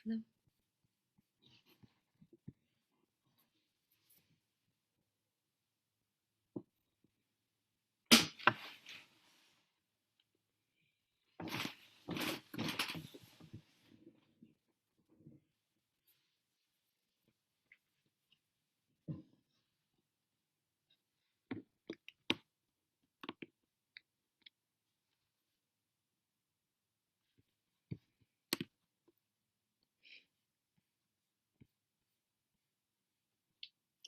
Hello.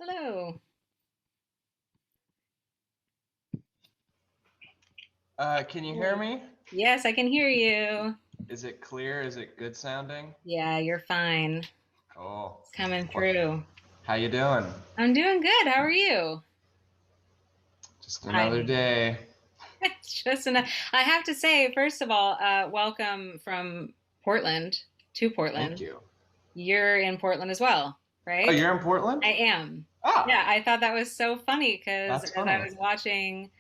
Hello. Can you hear Hey. me? Yes, I can hear you. Is it clear? Is it good sounding? Yeah, you're fine. Cool. It's coming What? through. How you doing? I'm doing good. How are you? Just another I day. it's just enough. I have to say, first of all, welcome from Portland to Thank Portland. you. You're in Portland as well, Oh, right? you're in Portland? I am. Yeah, Ah, I thought that was so funny because that's as I funny. was watching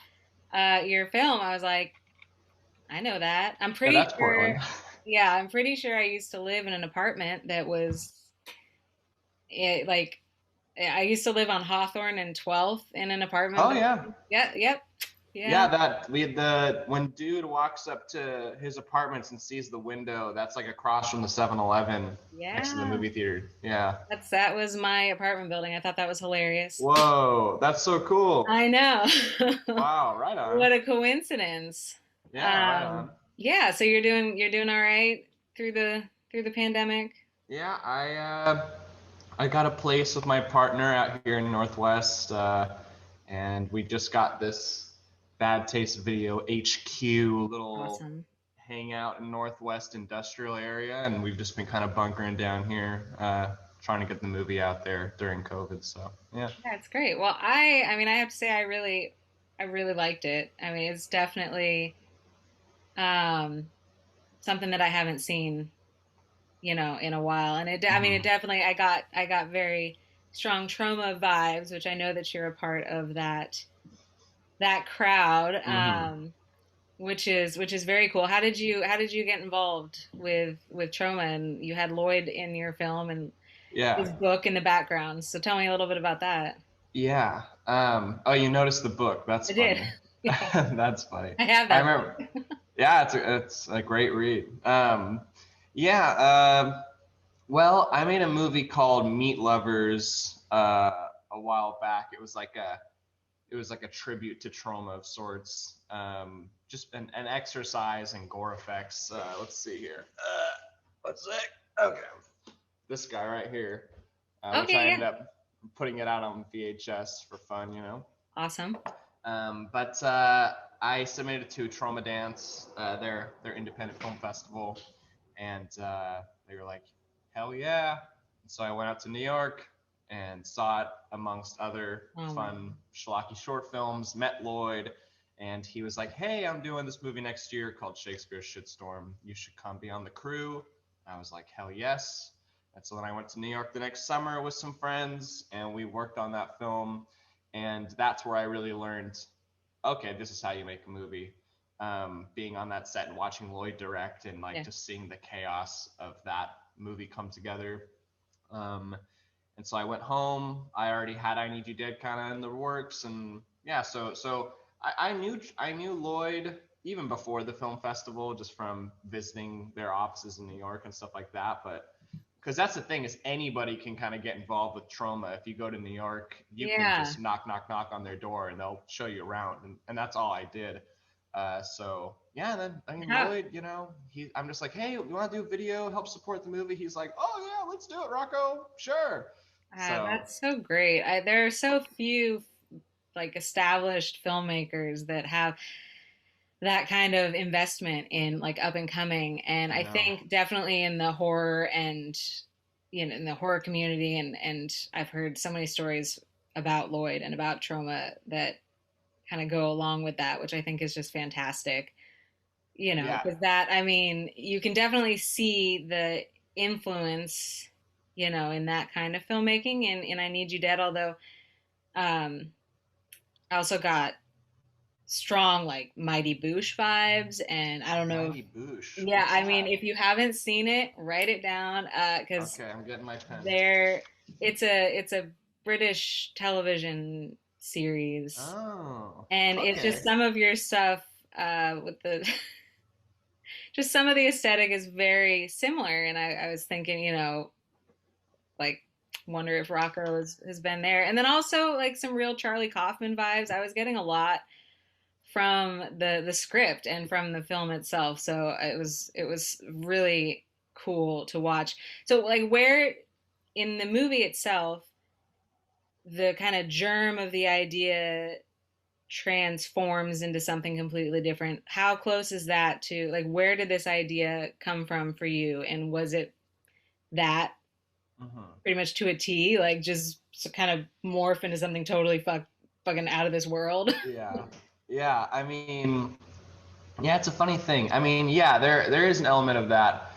your film, I was like, I know that. I'm Yeah, pretty that's sure. Portland. Yeah, I'm pretty sure I used to live in an apartment that was like I used to live on Hawthorne and 12th in an apartment Oh yeah. building. Yep, yep, Yeah, yeah, that we the when dude walks up to his apartments and sees the window, that's like across from the 7-Eleven next to the yeah. movie theater. Yeah. That was my apartment building. I thought that was hilarious. Whoa, that's so cool. I know. Wow, right on. What a coincidence. Yeah, right on. Yeah, so you're doing all right through the pandemic. Yeah, I got a place with my partner out here in Northwest, and we just got this Bad Taste Video HQ little Awesome. hangout in Northwest industrial area, and we've just been kind of bunkering down here, trying to get the movie out there during COVID. So yeah. Yeah, it's great. Well, I mean, I have to say I really liked it. I mean, it's definitely um something that I haven't seen in a while. And I mean, it Hmm. definitely, I got very strong trauma vibes, which I know that you're a part of that crowd, Hmm. which is very cool. How did you get involved with trauma? And you had Lloyd in your film and Yeah. his book in the background. So tell me a little bit about that. Yeah. Oh, you noticed the book? That's I did. funny. Yeah, That's funny. I have I that remember. book. Yeah, it's a great read. Yeah. Well, I made a movie called Meat Lovers a while back. It was like a tribute to trauma of sorts. Just an exercise in gore effects. Let's see here. One sec. Okay, this guy right here, which Okay, I ended yeah. up putting it out on VHS for fun. Awesome. But I submitted to Trauma Dance, their independent film festival, and they were like, "Hell yeah!" And so I went out to New York and saw it amongst other Oh my fun schlocky short films. Met Lloyd, and he was like, "Hey, I'm doing this movie next year called Shakespeare's Shitstorm. You should come be on the crew." I was like, "Hell yes!" And so then I went to New York the next summer with some friends, and we worked on that film. And that's where I really learned, okay, this is how you make a movie. Being on that set and watching Lloyd direct and like yeah. just seeing the chaos of that movie come together. Um, and so I went home. I already had I Need You Dead kind of in the works, and yeah, so I knew Lloyd even before the film festival, just from visiting their offices in New York and stuff like that. But because that's the thing, is anybody can kind of get involved with trauma. If you go to New York, you can Yeah. just knock knock knock on their door and they'll show you around, and that's all I did. So yeah, then I mean How, Lloyd, I'm just like, hey, you want to do a video, help support the movie? He's like, oh yeah, let's do it, Rocco, sure. So that's so great. There are so few like established filmmakers that have that kind of investment in like up and coming, and I I know. think definitely in the horror and in the horror community, and I've heard so many stories about Lloyd and about trauma that kind of go along with that, which I think is just fantastic. Yeah. Because that, I mean, you can definitely see the influence in that kind of filmmaking in I Need You Dead, although um I also got strong like Mighty Boosh vibes, and I don't know if, Mighty Boosh. yeah, What's I mean, that? if you haven't seen it, write it down, because Okay, I'm getting my pen. they're it's a British television series, Oh, and it's just okay. some of your stuff, with the just some of the aesthetic is very similar, and I was thinking, like, wonder if Rocko has been there, and then also like some real Charlie Kaufman vibes. I was getting a lot from the script and from the film itself, so it was really cool to watch. So like, where in the movie itself the kind of germ of the idea transforms into something completely different, how close is that to, like, where did this idea come from for you, and was it that Hmm. pretty much to a T, like just kind of morph into something totally fucking out of this world? Yeah. Yeah, I mean, yeah, it's a funny thing. I mean, yeah, there is an element of that.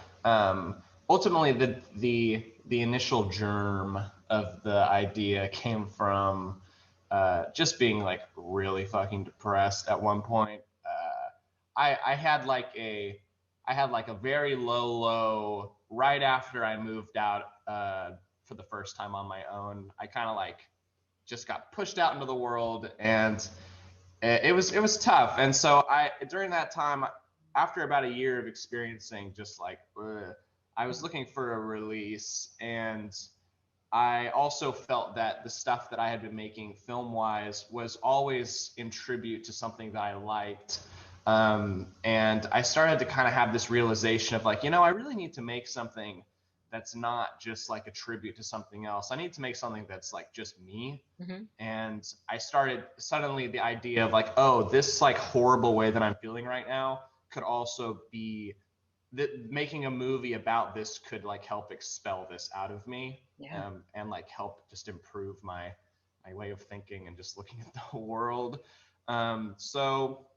Ultimately, the initial germ of the idea came from just being like really fucking depressed at one point. I had like a very low right after I moved out for the first time on my own. I kind of like just got pushed out into the world, and it was tough. And so I during that time, after about a year of experiencing just like I was looking for a release, and I also felt that the stuff that I had been making film wise was always in tribute to something that I liked. And I started to kind of have this realization of like, I really need to make something that's not just like a tribute to something else. I need to make something that's like just me. Mm-hmm. And I started suddenly the idea of like, oh, this like horrible way that I'm feeling right now could also be that making a movie about this could like help expel this out of me, Yeah. and like help just improve my way of thinking and just looking at the world. So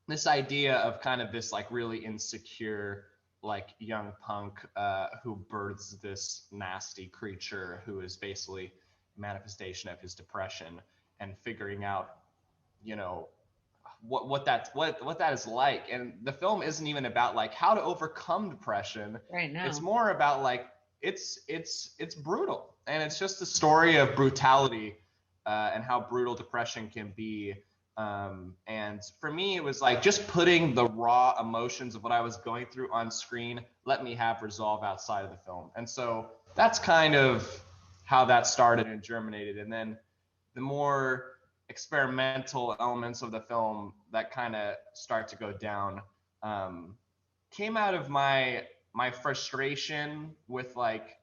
this idea of kind of this like really insecure like young punk who births this nasty creature who is basically a manifestation of his depression, and figuring out you know what that is like. And the film isn't even about like how to overcome depression. Right It's now. more about like it's brutal, and it's just a story of brutality, and how brutal depression can be. And for me, it was like just putting the raw emotions of what I was going through on screen let me have resolve outside of the film. And so that's kind of how that started and germinated. And then the more experimental elements of the film that kind of start to go down um, came out of my frustration with like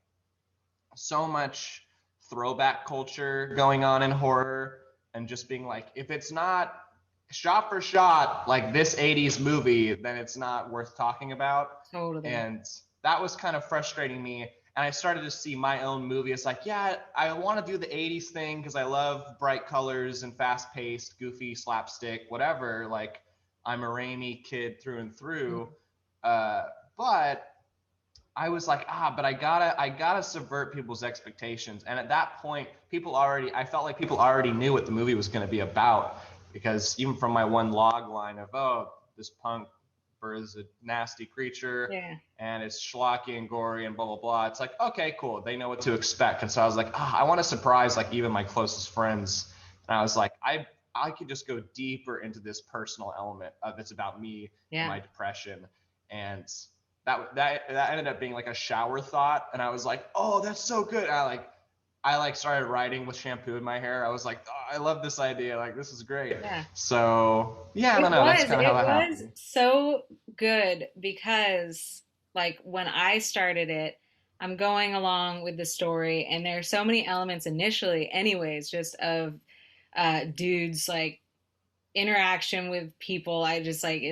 so much throwback culture going on in horror, and just being like, if it's not shot for shot like this 80s movie, then it's not worth talking about. Totally. And that was kind of frustrating me. And I started to see my own movie. It's like, yeah, I want to do the 80s thing because I love bright colors and fast paced, goofy slapstick, whatever. Like, I'm a Raimi kid through and through. Uh, but I was like, but I gotta subvert people's expectations. And at that point, I felt like people already knew what the movie was going to be about, because even from my one log line of, oh, this punk is a nasty creature Yeah. and it's schlocky and gory and blah blah blah. It's like, okay, cool, they know what to expect. And so I was like, I want to surprise like even my closest friends. And I was like, I could just go deeper into this personal element of it's about me and Yeah. my depression. And that ended up being like a shower thought, and I was like, oh, that's so good. I started writing with shampoo in my hair. I was like, oh, I love this idea, like this is great. Yeah. So yeah, I It don't know, that's was. kind of how It that was happened. so good because, like, when I started it, I'm going along with the story, and there are so many elements initially, anyways, just of dudes like interaction with people. I just like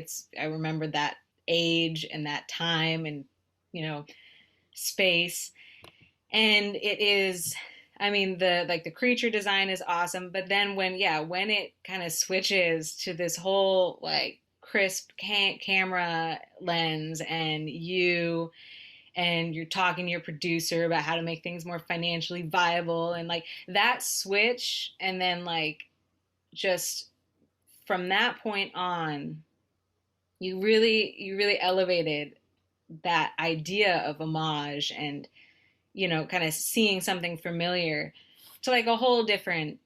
I remember that age and that time and you know space, and it is, I mean, the creature design is awesome, but then when it kind of switches to this whole like crisp camera lens, and you're talking to your producer about how to make things more financially viable, and like that switch, and then like just from that point on, you really elevated that idea of homage and, kind of seeing something familiar to like a whole different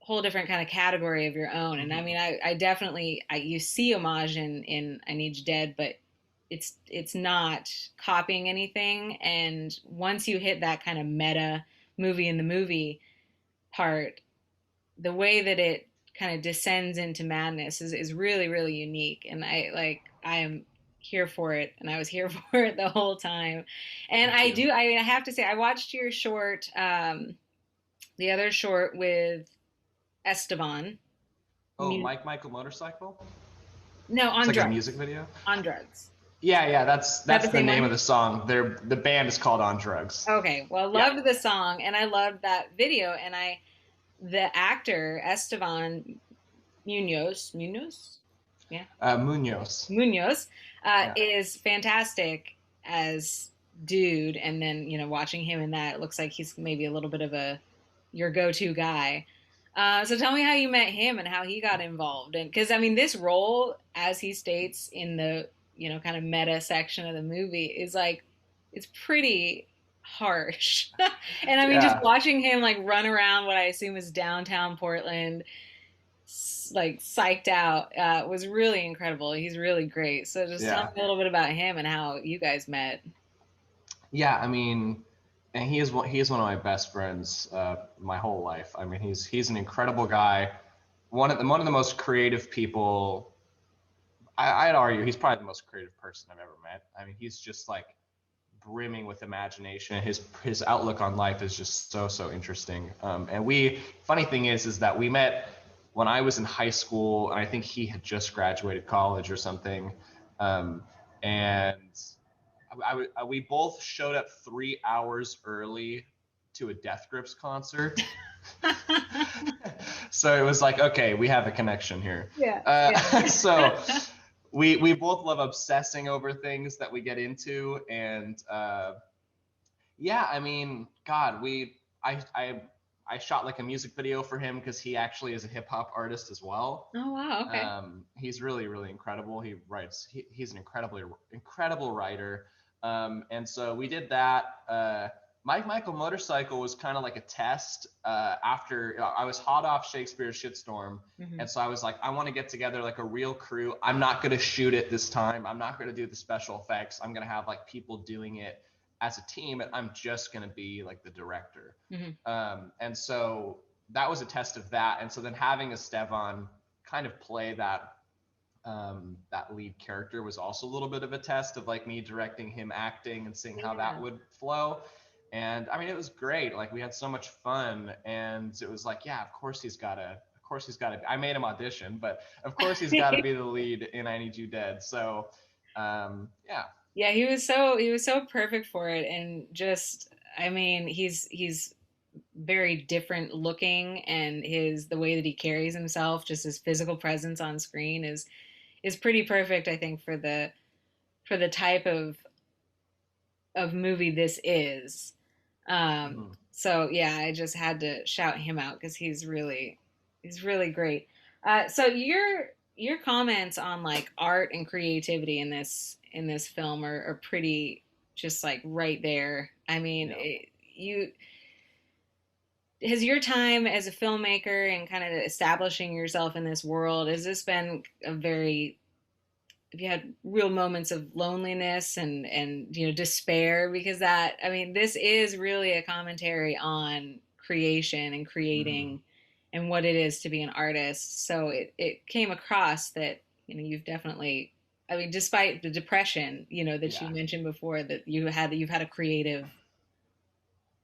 kind of category of your own. And I Mm-hmm. mean, I definitely, you see homage in I Need You Dead, but it's not copying anything. And once you hit that kind of meta movie in the movie part, the way that it kind of descends into madness is really, really unique. And I am here for it, and I was here for it the whole time. And Thank you. I mean, I have to say, I watched your short, the other short with Esteban. Oh, Michael Motorcycle. No, It's on like a music drugs. video. On drugs. Is Yeah, yeah, that that's the the same name of one? the song. The band is called On Drugs. Okay. Well, I Yeah. loved the song, and I loved that video, and the actor Esteban Munoz, yeah, Munoz. Munoz, Yeah. is fantastic as dude. And then, watching him in that, it looks like he's maybe a little bit of your go-to guy. So tell me how you met him and how he got involved. And because I mean, this role, as he states in the, kind of meta section of the movie, is like, it's pretty harsh. And I mean, just Yeah. watching him like run around what I assume is downtown Portland, like psyched out, was really incredible. He's really great. So just tell Yeah. me a little bit about him and how you guys met. Yeah, I mean, and he is one of my best friends my whole life. I mean, he's an incredible guy, one of the most creative people. I'd argue he's probably the most creative person I've ever met. I mean, he's just like brimming with imagination. His outlook on life is just so interesting. And funny thing is that we met when I was in high school, and I think he had just graduated college or something. Um, and we both showed up 3 hours early to a Death Grips concert. So it was like, okay, we have a connection here. Yeah, yeah. So we both love obsessing over things that we get into, and yeah, I mean, God, I shot like a music video for him because he actually is a hip hop artist as well. Oh wow, okay. He's really incredible. He's an incredible writer. And so we did that. Michael Motorcycle was kind of like a test after I was hot off Shakespeare's Shitstorm. Hmm. And so I was like, I want to get together like a real crew. I'm not going to shoot it this time. I'm not going to do the special effects. I'm going to have like people doing it as a team, and I'm just going to be like the director. Hmm. And so that was a test of that. And so then having Esteban kind of play that lead character was also a little bit of a test of like me directing him acting and seeing how Yeah. that would flow. And I mean, it was great. Like we had so much fun, and it was like, yeah, of course he's got to. Of course he's got to. I made him audition, but of course he's got to be the lead in I Need You Dead. So, yeah. Yeah, he was so perfect for it. And just, I mean, he's very different looking, and the way that he carries himself, just his physical presence on screen is pretty perfect, I think, for the type of movie this is. Mm-hmm. So yeah, I just had to shout him out because he's really great. So your comments on like art and creativity in this film are pretty just like right there. I mean, Yeah. you has your time as a filmmaker and kind of establishing yourself in this world, has this been a very, have you had real moments of loneliness and despair? Because that, I mean, this is really a commentary on creation and Mm-hmm. creating and what it is to be an artist. So it came across that you've definitely, I mean, despite the depression that you Yeah. mentioned before, that you've had a creative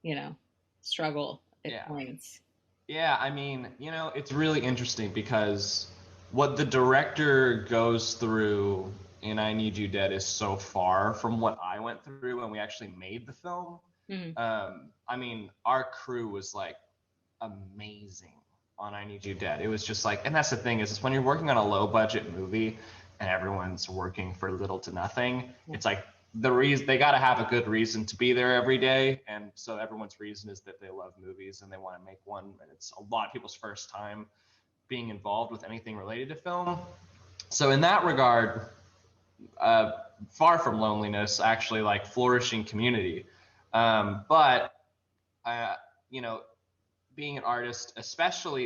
you know struggle at Yeah. points. Yeah, I mean, it's really interesting because what the director goes through in I Need You Dead is so far from what I went through when we actually made the film. Hmm. I mean, our crew was like amazing on I Need You Dead. It was just like, and that's the thing is when you're working on a low budget movie and everyone's working for little to nothing, Yeah. it's like the reason they got to have a good reason to be there every day. And so everyone's reason is that they love movies and they want to make one. And it's a lot of people's first time being involved with anything related to film. So in that regard, far from loneliness, actually like flourishing community. But you know, being an artist, especially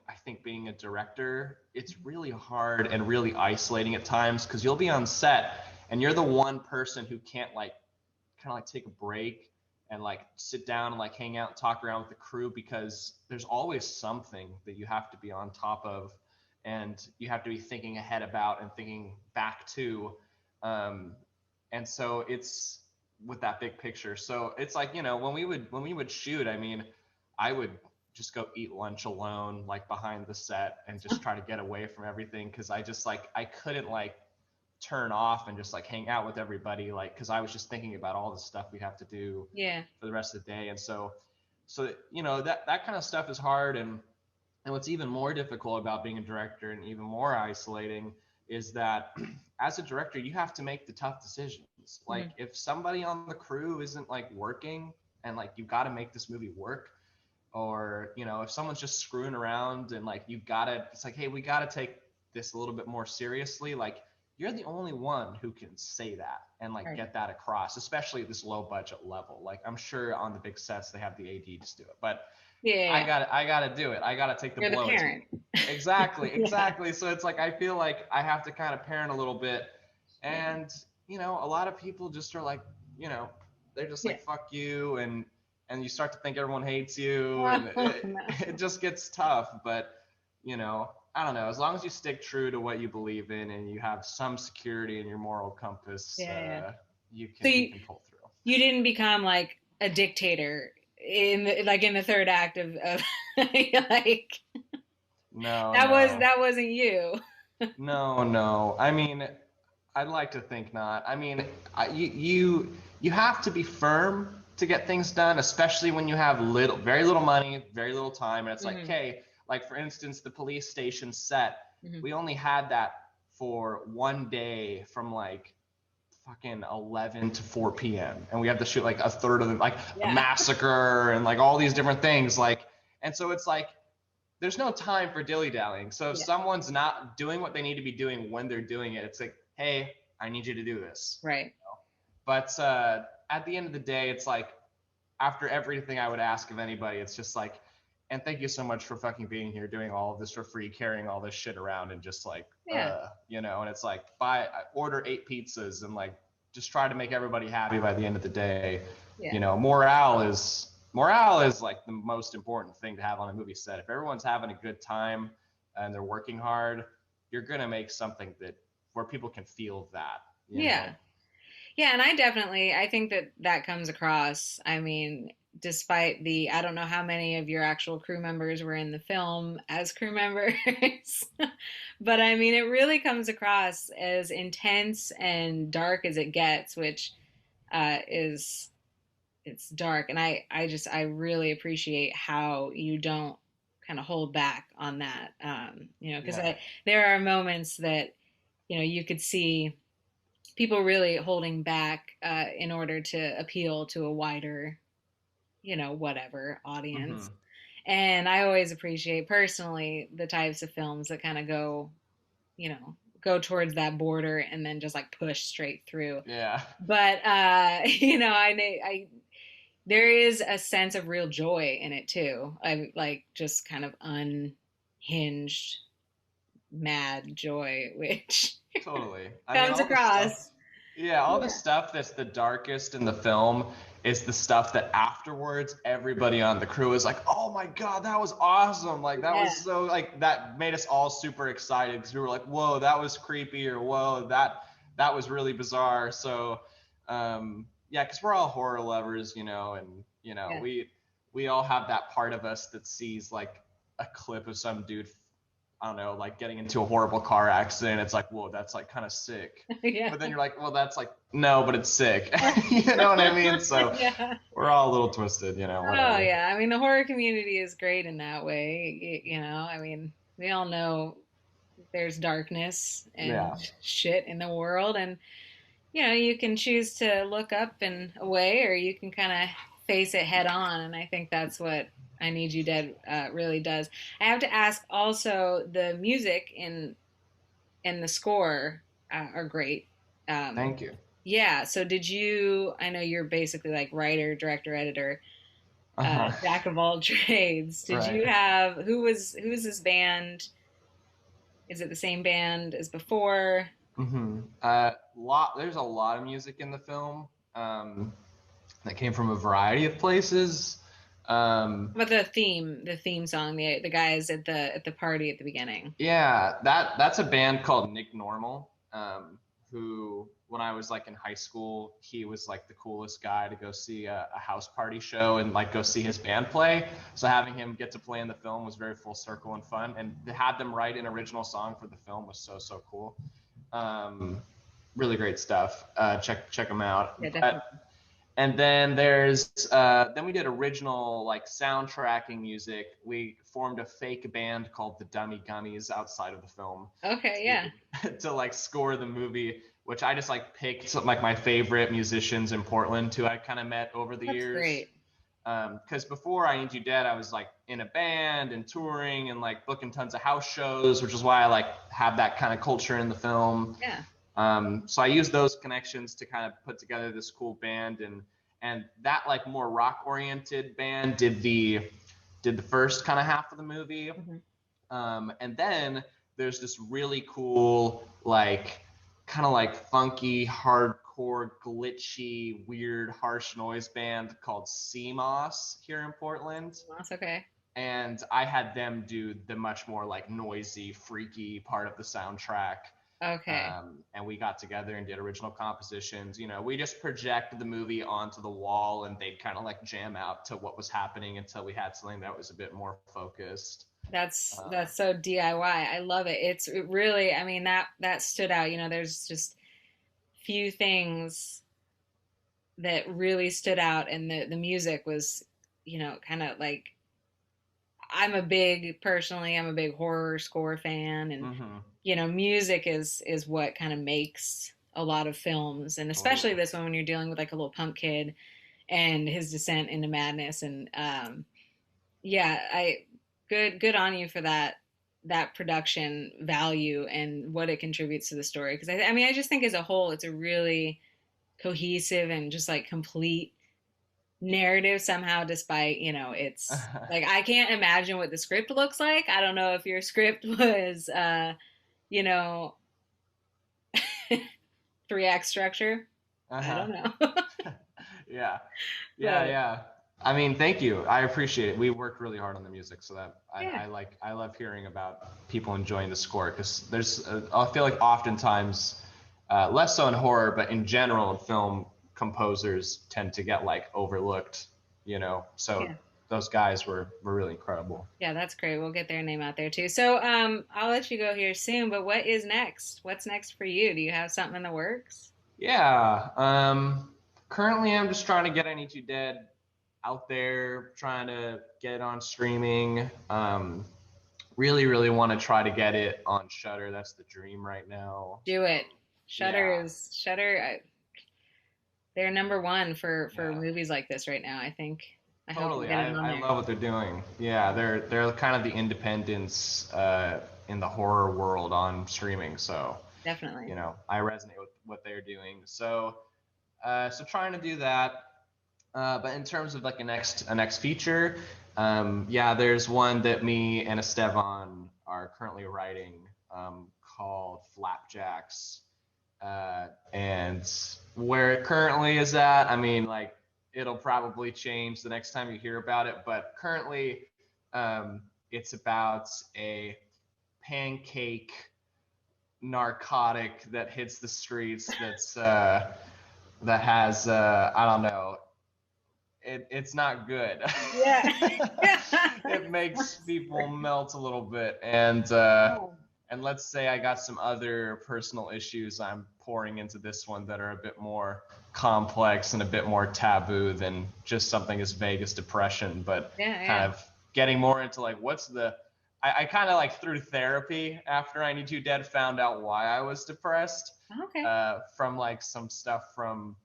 I think being a director, it's really hard and really isolating at times because you'll be on set and you're the one person who can't like kind of like take a break and like sit down and like hang out and talk around with the crew because there's always something that you have to be on top of and you have to be thinking ahead about and thinking back to. Um, and so it's with that big picture. So it's like, you know, when we would shoot, I mean, I would just go eat lunch alone, like behind the set and just try to get away from everything. Cause I just like, I couldn't like turn off and just like hang out with everybody. Like, cause I was just thinking about all the stuff we have to do Yeah. for the rest of the day. And so, you know, that kind of stuff is hard. And what's even more difficult about being a director and even more isolating is that as a director, you have to make the tough decisions. Like Mm-hmm. if somebody on the crew isn't like working and like you've got to make this movie work, or you know if someone's just screwing around and like you've got to, it's like, hey, we got to take this a little bit more seriously. Like you're the only one who can say that and like Right. get that across, especially at this low budget level. Like I'm sure on the big sets they have the AD to do it, but Yeah. I got to do it. I got to take the You're the blows. parent. Exactly, Yeah. exactly. So it's like I feel like I have to kind of parent a little bit, Yeah. and you know, a lot of people just are like, you know, they're just Yeah. like fuck you, and you start to think everyone hates you, and Oh, no. it just gets tough. But you know, I don't know. As long as you stick true to what you believe in and you have some security in your moral compass, Yeah. Yeah. So you can pull through. you didn't become like a dictator like in the third act of like No, no, that wasn't you. no, no. I mean, I'd like to think not. I mean, you have to be firm to get things done, especially when you have very little money, very little time, and it's like, Hmm. okay, like for instance, the police station set, Hmm. we only had that for one day from like fucking 11 to 4 p.m. and we have to shoot like a third of the like a Yeah. massacre and like all these different things like, and so it's like there's no time for dilly-dallying. So if Yeah. someone's not doing what they need to be doing when they're doing it, it's like, hey, I need you to do this. Right. But at the end of the day, it's like after everything I would ask of anybody, it's just like, and thank you so much for fucking being here, doing all of this for free, carrying all this shit around, and just like, Yeah. you know, and it's like, order 8 pizzas and like, just try to make everybody happy by the end of the day. Yeah. You know, morale is like the most important thing to have on a movie set. If everyone's having a good time and they're working hard, you're gonna make something that where people can feel that, you Yeah. know. Yeah, and I think that that comes across. I mean, despite the, I don't know how many of your actual crew members were in the film as crew members, but I mean, it really comes across as intense and dark as it gets, which is it's dark, and I really appreciate how you don't kind of hold back on that, you know, because Yeah. there are moments that you know you could see people really holding back in order to appeal to a wider, you know, whatever Mm-hmm. audience. And I always appreciate personally the types of films that kind of go, you know, go towards that border and then just like push straight through. Yeah. But you know, I there is a sense of real joy in it too. I like just kind of unhinged, mad joy, which Totally. I mean, comes all the stuff. across. Yeah, all the Yeah. stuff that's the darkest in the film is the stuff that afterwards everybody on the crew is like, "Oh my God, that was awesome! Like that was Yeah. so like that made us all super excited because we were like, whoa, that was creepy, or whoa, that was really bizarre." So, yeah, because we're all horror lovers, you know, and you know, Yeah. we all have that part of us that sees like a clip of some dude, I don't know, like getting into a horrible car accident. It's like, whoa, that's like kind of sick. Yeah. But then you're like, well, that's like, no, but it's sick. You know what I mean? So Yeah. we're all a little twisted, you know, Oh whatever. yeah. I mean, the horror community is great in that way. You know, I mean, we all know there's darkness and Yeah. shit in the world, and you know, you can choose to look up and away, or you can kind of face it head on. And I think that's what I Need You Dead really does. I have to ask also, the music in the score are great. Um, Thank you. yeah. So did you? I know you're basically like writer, director, editor, Uh-huh. jack of all trades. Did Right. you have who was this band? Is it the same band as before? There's a lot of music in the film that came from a variety of places. Um, But the theme song, the guys at the party at the beginning. Yeah, that's a band called Nick Normal, who when I was like in high school, he was like the coolest guy to go see a house party show and like go see his band play. So having him get to play in the film was very full circle and fun, and to have them write an original song for the film was so cool. Um, really great stuff. Check them Yeah, out. But definitely. and then then we did original like soundtracking music. We formed a fake band called the Dummy Gummies outside of the film Okay, yeah, to like score the movie, which I just like picked like my favorite musicians in Portland who I kind of met over the that's years. great. Because before I Need You Dead, I was like in a band and touring and like booking tons of house shows, which is why I like have that kind of culture in the film. Yeah. So I used those connections to kind of put together this cool band, and that like more rock oriented band did the first kind of half of the movie, Hmm. and then there's this really cool like kind of like funky hardcore glitchy weird harsh noise band called CMOS here in Portland, That's okay. and I had them do the much more like noisy, freaky part of the soundtrack. Okay. And we got together and did original compositions. You know, we just projected the movie onto the wall, and they'd kind of like jam out to what was happening until we had something that was a bit more focused. That's so DIY. I love it. It really, I mean, that stood out. There's just few things that really stood out, and the music was, kind of like, I'm a big horror score fan, and Mm-hmm. music is what kind of makes a lot of films, and especially Totally. this one when you're dealing with like a little punk kid and his descent into madness. And yeah, I good on you for that production value and what it contributes to the story, because I mean, I just think as a whole it's a really cohesive and just like complete narrative somehow, despite it's like I can't imagine what the script looks like. I don't know if your script was you know 3 act structure. I Uh-huh. don't know. Yeah. Yeah, But yeah. I mean, thank you. I appreciate it. We worked really hard on the music, so that yeah, I love hearing about people enjoying the score because I feel like oftentimes, less so in horror, but in general in film, composers tend to get like overlooked, you know. So yeah, those guys were really incredible. yeah, that's great. We'll get their name out there too. So I'll let you go here soon, but what is next? What's next for you? Do you have something in the works? Yeah. Currently, I'm just trying to get I Need You Dead out there, trying to get it on streaming. Really want to try to get it on Shutter. That's the dream right now. Do it. Shutter Yeah, is Shutter. They're number one for yeah, movies like this right now. I think. I hope you totally. get it on I there. love what they're doing. Yeah, they're kind of the independents in the horror world on streaming. So Definitely. I resonate with what they're doing. So trying to do that. But in terms of like a next feature, yeah, there's one that me and Esteban are currently writing, called Flapjacks. And where it currently is at, I mean, like it'll probably change the next time you hear about it. But currently, it's about a pancake narcotic that hits the streets. That has I don't know, it's not good. Yeah. It makes people melt a little bit, and Oh, let's say I got some other personal issues I'm pouring into this one that are a bit more complex and a bit more taboo than just something as vague as depression, but yeah, kind yeah. of getting more into like I kind of like through therapy after I Need You Dead found out why I was depressed, Okay. from like some stuff from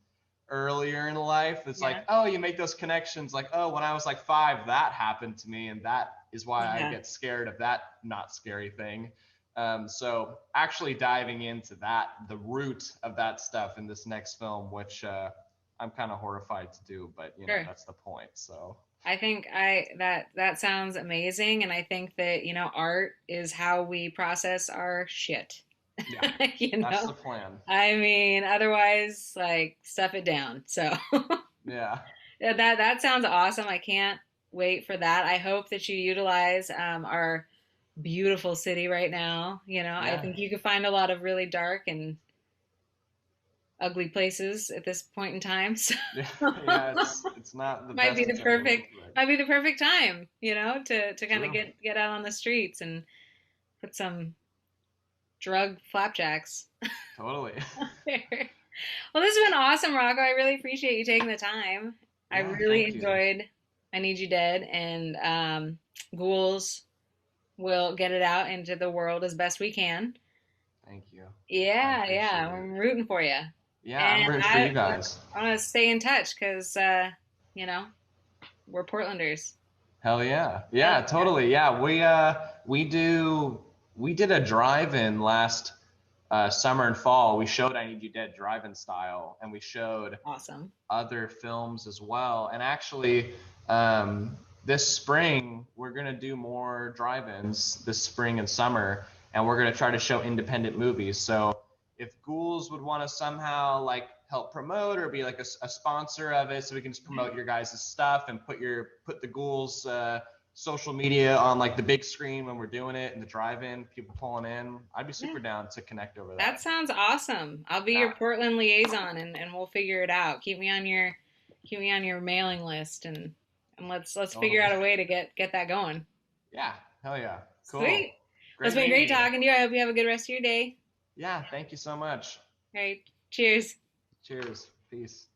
earlier in life. It's like, Yeah. oh, you make those connections like, oh, when I was like 5, that happened to me, and that is why I Yeah. get scared of that not scary thing. So actually diving into that, the root of that stuff in this next film, which I'm kind of horrified to do, but Sure. that's the point. So I think I that sounds amazing, and I think that, art is how we process our shit. yeah, You that's know? the plan. I mean, otherwise, like, stuff it down. So Yeah, yeah, that sounds awesome. I can't wait for that. I hope that you utilize our beautiful city right now. I yeah, think you could find a lot of really dark and ugly places at this point in time. So yeah, yeah. It's not the might be best of the times, perfect but might be the perfect time, to kind of true. get out on the streets and put some drug flapjacks Totally. there. Well, this has been awesome, Rocco. I really appreciate you taking the time. I Yeah, really thank you. enjoyed I Need You Dead, and Ghouls will get it out into the world as best we can. Thank you. I Yeah, appreciate yeah, it. I'm rooting for you. Yeah, I'm And rooting for you guys. I want to stay in touch because, you know, we're Portlanders. Hell yeah. Hell Yeah, yeah. totally. Yeah, we did a drive-in last summer and fall. We showed I Need You Dead drive-in style, and we showed Awesome. other films as well. And actually, this spring we're gonna do more drive-ins this spring and summer, and we're gonna try to show independent movies. So if Ghouls would want to somehow like help promote or be like a sponsor of it, so we can just promote your guys' stuff and put the Ghouls social media on like the big screen when we're doing it and the drive-in, people pulling in, I'd be Yeah. super down to connect over That that. sounds awesome. I'll be Yeah, your Portland liaison, and we'll figure it out. Keep me on your mailing list, and let's figure totally. out a way to get that going. Yeah, hell yeah. Cool. Sweet. Well, it's Great been meeting great you. talking to you. I hope you have a good rest of your day. Yeah, thank you so much. All right. Cheers. Cheers. Peace.